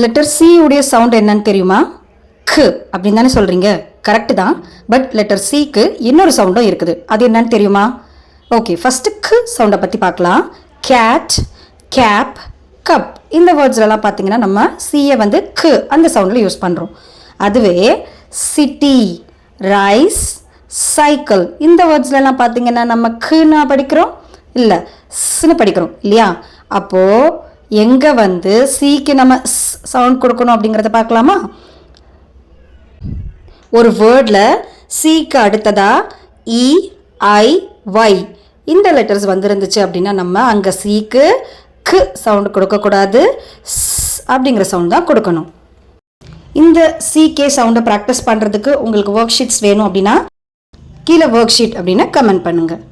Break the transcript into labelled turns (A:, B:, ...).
A: Letter C உடைய sound என்னன்னு தெரியுமா? க் அப்படின்னு தானே சொல்கிறீங்க. கரெக்டு தான். பட் லெட்டர் சிக்கு இன்னொரு சவுண்டும் இருக்குது. அது என்னன்னு தெரியுமா? ஓகே, ஃபஸ்ட்டு க் சவுண்டை பற்றி பார்க்கலாம். கேட், கேப், கப் இந்த வேர்ட்ஸ்லாம் பார்த்தீங்கன்னா நம்ம சியை வந்து க் அந்த சவுண்டில் யூஸ் பண்ணுறோம். அதுவே சிட்டி, ரைஸ், சைக்கிள் இந்த வேர்ட்ஸ்லாம் பார்த்தீங்கன்னா நம்ம க்னா படிக்கிறோம், இல்லை ஸ்ன்னு படிக்கிறோம் இல்லையா? அப்போது எங்கே வந்து சிக்கு நம்ம சவுண்ட் கொடுக்கணும் அப்படிங்கிறத பார்க்கலாமா? ஒரு வேர்டில் சிக்கு அடுத்ததாக இ, ஐ, ஒய் இந்த லெட்டர்ஸ் வந்துருந்துச்சு அப்படின்னா நம்ம அங்கே சிக்கு க் சவுண்டு கொடுக்கக்கூடாது, ஸ் அப்படிங்கிற சவுண்ட் தான் கொடுக்கணும். இந்த சிகே சவுண்டை ப்ராக்டிஸ் பண்ணுறதுக்கு உங்களுக்கு ஒர்க் ஷீட்ஸ் வேணும் அப்படின்னா கீழே ஒர்க் ஷீட் அப்படின்னு கமெண்ட் பண்ணுங்கள்.